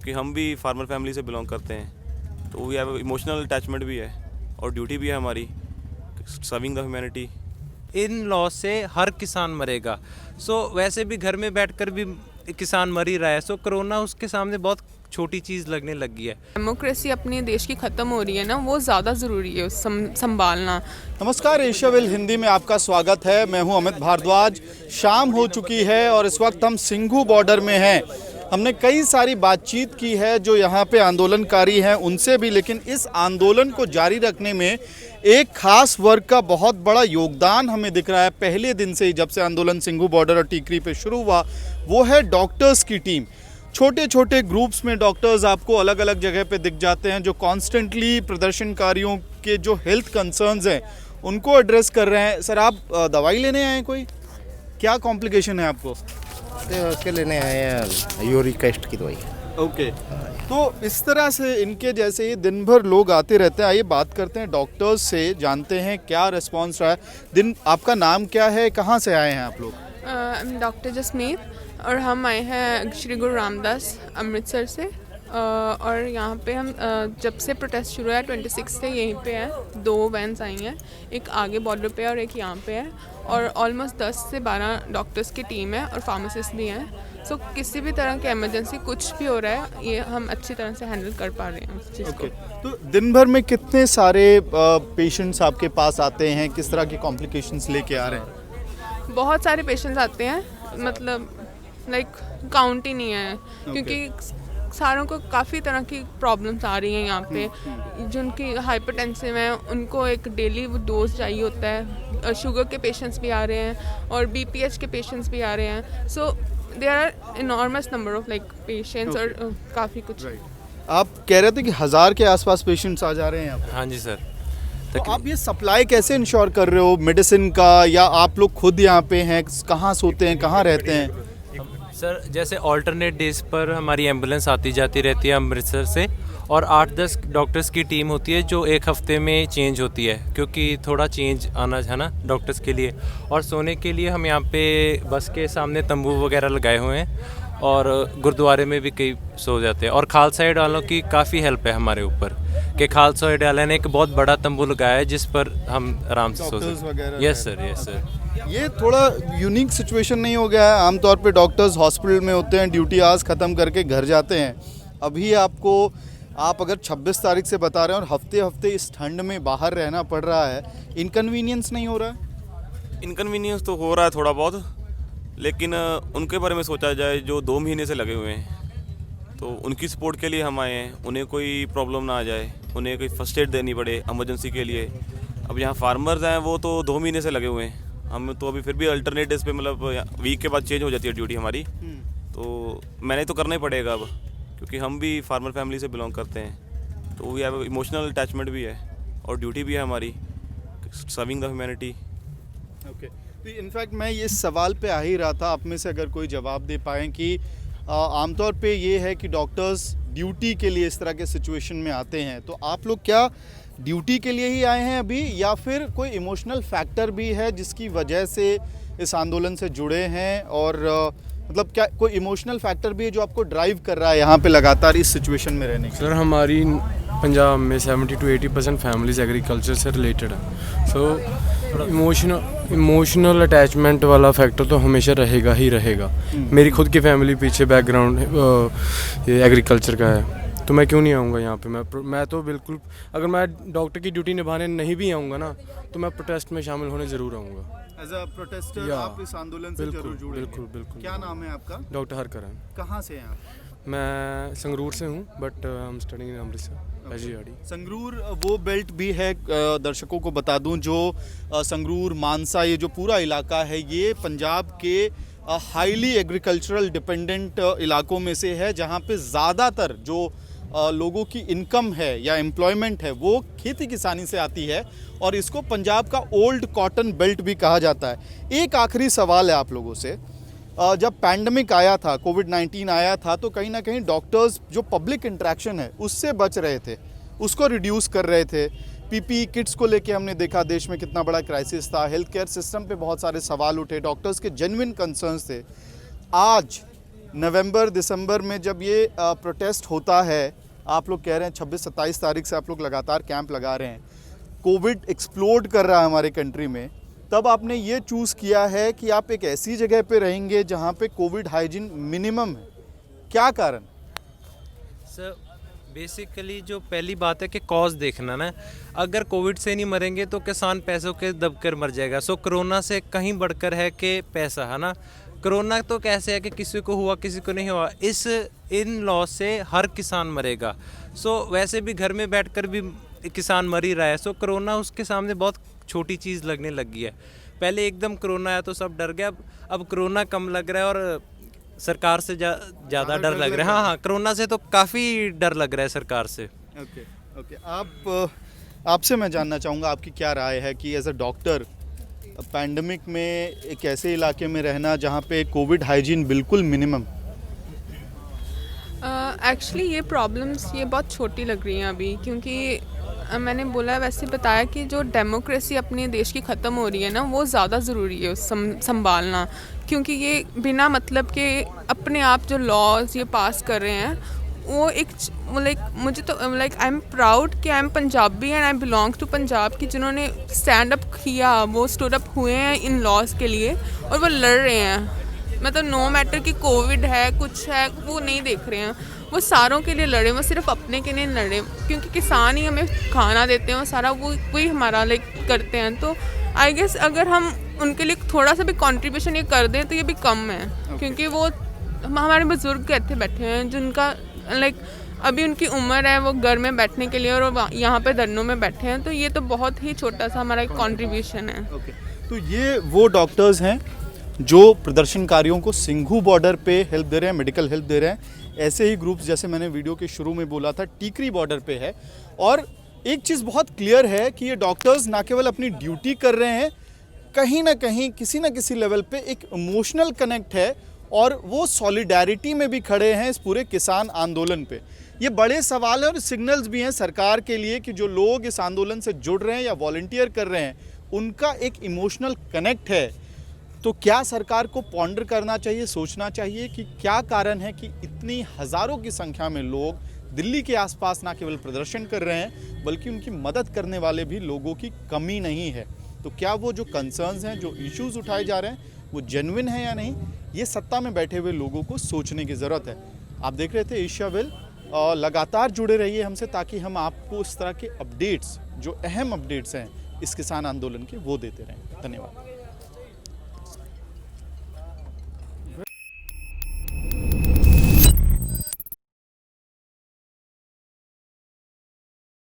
क्योंकि हम भी फार्मर फैमिली से बिलोंग करते हैं, तो वी हैव इमोशनल अटैचमेंट भी है और ड्यूटी भी है हमारी serving the humanity. In law से हर किसान मरेगा। वैसे भी घर में बैठकर भी किसान मर ही रहा है। कोरोना उसके सामने बहुत छोटी चीज़ लगने लगी है। डेमोक्रेसी अपने देश की ख़त्म हो रही है ना, वो ज़्यादा ज़रूरी है संभालना। नमस्कार, एशियाविल हिंदी में आपका स्वागत है। मैं हूं अमित भारद्वाज। शाम हो चुकी है और इस वक्त हम सिंघू बॉर्डर में हैं। हमने कई सारी बातचीत की है जो यहाँ पे आंदोलनकारी हैं उनसे भी, लेकिन इस आंदोलन को जारी रखने में एक खास वर्ग का बहुत बड़ा योगदान हमें दिख रहा है। पहले दिन से ही, जब से आंदोलन सिंघू बॉर्डर और टीकरी पे शुरू हुआ, वो है डॉक्टर्स की टीम। छोटे छोटे ग्रुप्स में डॉक्टर्स आपको अलग अलग जगह पे दिख जाते हैं, जो कॉन्स्टेंटली प्रदर्शनकारियों के जो हेल्थ कंसर्न्स हैं उनको एड्रेस कर रहे हैं। सर, आप दवाई लेने आए हैं? कोई क्या कॉम्प्लिकेशन है आपको? उसके लेने आए हैं यूरिक एसिड की दवाई। ओके, तो इस तरह से इनके जैसे ही दिन भर लोग आते रहते हैं। आइए बात करते हैं डॉक्टर्स से, जानते हैं क्या रिस्पॉन्स रहा है। आपका नाम क्या है, कहाँ से आए हैं आप लोग? डॉक्टर जसमीत, और हम आए हैं श्री गुरु रामदास अमृतसर से। और यहाँ पे हम जब से प्रोटेस्ट शुरू है 26 से यहीं पे है। 2 वैन्स आई हैं, एक आगे बॉर्डर पे है और एक यहाँ पे है, और ऑलमोस्ट 10 से 12 डॉक्टर्स की टीम है और फार्मासिस्ट भी हैं। किसी भी तरह की इमरजेंसी कुछ भी हो रहा है, ये हम अच्छी तरह से हैंडल कर पा रहे हैं उस चीज़ को। तो दिन भर में कितने सारे पेशेंट्स आपके पास आते हैं? किस तरह की कॉम्प्लिकेशंस लेके आ रहे हैं? बहुत सारे पेशेंट्स आते हैं, मतलब काउंट ही नहीं है, क्योंकि सारों को काफ़ी तरह की प्रॉब्लम्स आ रही हैं यहाँ पे। जिनकी हाइपरटेंसिव हैं उनको एक डेली डोज चाहिए होता है। शुगर के पेशेंट्स भी आ रहे हैं और BPH के पेशेंट्स भी आ रहे हैं। There are enormous number of patients और काफ़ी कुछ। आप कह रहे थे कि 1000 के आसपास पेशेंट्स आ जा रहे हैं यहाँ पे। हाँ जी सर। तो आप ये सप्लाई कैसे इंश्योर कर रहे हो मेडिसिन का, या आप लोग खुद यहाँ पे हैं? कहाँ सोते हैं, कहाँ रहते हैं? सर, जैसे ऑल्टरनेट डेज पर हमारी एम्बुलेंस आती जाती रहती है अमृतसर से, और 8-10 डॉक्टर्स की टीम होती है जो एक हफ्ते में चेंज होती है, क्योंकि थोड़ा चेंज आना है ना डॉक्टर्स के लिए। और सोने के लिए हम यहाँ पे बस के सामने तंबू वगैरह लगाए हुए हैं, और गुरुद्वारे में भी कई सो जाते हैं। और खालसा एड वालों की काफ़ी हेल्प है हमारे ऊपर, कि खालसा एड वाले ने एक बहुत बड़ा तंबू लगाया है जिस पर हम आराम से सो सकते। Yes sir, yes sir. ये थोड़ा यूनिक सिचुएशन नहीं हो गया है? आमतौर पे डॉक्टर्स हॉस्पिटल में होते हैं, ड्यूटी आवर्स ख़त्म करके घर जाते हैं। अभी आप अगर 26 तारीख से बता रहे हैं और हफ्ते हफ्ते इस ठंड में बाहर रहना पड़ रहा है, इनकन्वीनियंस नहीं हो रहा है? इनकन्वीनियंस तो हो रहा है थोड़ा बहुत, लेकिन उनके बारे में सोचा जाए जो 2 महीने से लगे हुए हैं, तो उनकी सपोर्ट के लिए हम आए हैं। उन्हें कोई प्रॉब्लम ना आ जाए, उन्हें कोई फर्स्ट एड देनी पड़े इमरजेंसी के लिए। अब यहाँ फार्मर्स हैं, वो तो 2 महीने से लगे हुए हैं। हम तो अभी फिर भी अल्टरनेट डेज पे, मतलब वीक के बाद चेंज हो जाती है ड्यूटी हमारी, तो मैंने तो करना ही पड़ेगा अब, क्योंकि हम भी फार्मर फैमिली से बिलोंग करते हैं, तो वी हैव इमोशनल अटैचमेंट भी है और ड्यूटी भी है हमारी सर्विंग द ह्यूमैनिटी। ओके, तो इनफैक्ट मैं ये सवाल पे आ ही रहा था, आप में से अगर कोई जवाब दे पाएँ कि आमतौर पे ये है कि डॉक्टर्स ड्यूटी के लिए इस तरह के सिचुएशन में आते हैं, तो आप लोग क्या ड्यूटी के लिए ही आए हैं अभी, या फिर कोई इमोशनल फैक्टर भी है जिसकी वजह से इस आंदोलन से जुड़े हैं? और मतलब क्या कोई इमोशनल फैक्टर भी है जो आपको ड्राइव कर रहा है यहाँ पे लगातार इस सिचुएशन में रहने की? सर, हमारी पंजाब में 70 to 80% फैमिलीज एग्रीकल्चर से रिलेटेड है। इमोशनल अटैचमेंट वाला फैक्टर तो हमेशा रहेगा ही रहेगा। मेरी खुद की फैमिली पीछे बैकग्राउंड एग्रीकल्चर का है, तो मैं क्यों नहीं आऊँगा यहाँ पे? मैं तो बिल्कुल, अगर मैं डॉक्टर की ड्यूटी निभाने नहीं भी आऊँगा ना, तो मैं प्रोटेस्ट में शामिल होने ज़रूर आऊँगा। एज अ प्रोटेस्टर आप इस आंदोलन से जरूर जुड़े? बिल्कुल। क्या नाम है आपका? डॉक्टर हरकरण। कहाँ से हैं आप? मैं संगरूर से हूँ, but I am studying in Amritsar SGRD. Sangrur वो बेल्ट भी है, दर्शकों को बता दूं, जो संगरूर मानसा ये जो पूरा इलाका है, ये पंजाब के हाईली एग्रीकल्चरल डिपेंडेंट इलाकों में से है, जहाँ पे ज़्यादातर जो लोगों की इनकम है या एम्प्लॉयमेंट है वो खेती किसानी से आती है, और इसको पंजाब का ओल्ड कॉटन बेल्ट भी कहा जाता है। एक आखिरी सवाल है आप लोगों से, जब पैंडमिक आया था, कोविड-19 आया था, तो कहीं ना कहीं डॉक्टर्स जो पब्लिक इंटरेक्शन है उससे बच रहे थे, उसको रिड्यूस कर रहे थे। PPE किट्स को लेके हमने देखा देश में कितना बड़ा क्राइसिस था, हेल्थ केयर सिस्टम पे बहुत सारे सवाल उठे, डॉक्टर्स के जेन्युइन कंसर्न्स थे। आज नवंबर दिसंबर में जब ये प्रोटेस्ट होता है, आप लोग कह रहे हैं 26-27 तारीख से आप लोग लगातार कैंप लगा रहे हैं, कोविड एक्सप्लोड कर रहा है हमारे कंट्री में, तब आपने ये चूज़ किया है कि आप एक ऐसी जगह पे रहेंगे जहाँ पे कोविड हाइजीन मिनिमम है, क्या कारण? सर बेसिकली जो पहली बात है कि कॉज देखना ना, अगर कोविड से नहीं मरेंगे तो किसान पैसों के दबकर मर जाएगा। सो कोरोना से कहीं बढ़कर है कि पैसा, है ना। कोरोना तो कैसे है कि किसी को हुआ किसी को नहीं हुआ, इन लॉस से हर किसान मरेगा। सो वैसे भी घर में बैठकर भी किसान मर ही रहा है। सो कोरोना उसके सामने बहुत छोटी चीज़ लगने लगी है। पहले एकदम कोरोना आया तो सब डर गए, अब कोरोना कम लग रहा है और सरकार से ज़्यादा डर लग रहा है। हाँ, कोरोना से तो काफ़ी डर लग रहा है सरकार से। ओके। आपसे मैं जानना चाहूँगा आपकी क्या राय है कि एज अ डॉक्टर पैंडमिक में एक ऐसे इलाके में रहना जहाँ पे कोविड हाइजीन बिल्कुल मिनिमम। एक्चुअली ये प्रॉब्लम्स ये बहुत छोटी लग रही हैं अभी, क्योंकि मैंने बोला वैसे बताया कि जो डेमोक्रेसी अपने देश की ख़त्म हो रही है ना, वो ज़्यादा ज़रूरी है संभालना, क्योंकि ये बिना मतलब के अपने आप जो लॉज ये पास कर रहे हैं वो एक मुझे तो आई एम प्राउड कि I am Punjabi and I belong to Punjab, कि जिन्होंने स्टैंड अप किया, वो स्टूड अप हुए हैं इन लॉज के लिए और वो लड़ रहे हैं। मतलब नो मैटर कि कोविड है कुछ है, वो नहीं देख रहे हैं, वो सारों के लिए लड़े, वो सिर्फ अपने के लिए लड़े, क्योंकि किसान ही हमें खाना देते हैं, वो सारा वही हमारा करते हैं। तो आई गेस अगर हम उनके लिए थोड़ा सा भी कंट्रीब्यूशन ये कर दें तो ये भी कम है, क्योंकि वो हमारे बुजुर्ग कहते बैठे हैं जिनका अभी उनकी उम्र है वो घर में बैठने के लिए और यहाँ पे धरनों में बैठे हैं, तो ये तो बहुत ही छोटा सा हमारा कंट्रीब्यूशन है। तो ये वो डॉक्टर्स हैं जो प्रदर्शनकारियों को सिंघू बॉर्डर पे हेल्प दे रहे हैं, मेडिकल हेल्प दे रहे हैं। ऐसे ही ग्रुप्स जैसे मैंने वीडियो के शुरू में बोला था टीकरी बॉर्डर पे है। और एक चीज़ बहुत क्लियर है कि ये डॉक्टर्स ना केवल अपनी ड्यूटी कर रहे हैं, कहीं ना कहीं किसी ना किसी लेवल पे एक इमोशनल कनेक्ट है और वो सॉलिडैरिटी में भी खड़े हैं इस पूरे किसान आंदोलन पे। ये बड़े सवाल और सिग्नल्स भी हैं सरकार के लिए कि जो लोग इस आंदोलन से जुड़ रहे हैं या वॉलंटियर कर रहे हैं उनका एक इमोशनल कनेक्ट है। तो क्या सरकार को पॉन्डर करना चाहिए, सोचना चाहिए कि क्या कारण है कि इतनी हज़ारों की संख्या में लोग दिल्ली के आसपास ना केवल प्रदर्शन कर रहे हैं बल्कि उनकी मदद करने वाले भी लोगों की कमी नहीं है। तो क्या वो जो कंसर्न्स हैं, जो इश्यूज़ उठाए जा रहे हैं वो जेन्युइन है या नहीं, ये सत्ता में बैठे हुए लोगों को सोचने की ज़रूरत है। आप देख रहे थे एशिया वेल, लगातार जुड़े रहिए हमसे ताकि हम आपको इस तरह के अपडेट्स, जो अहम अपडेट्स हैं इस किसान आंदोलन के, वो देते रहें। धन्यवाद।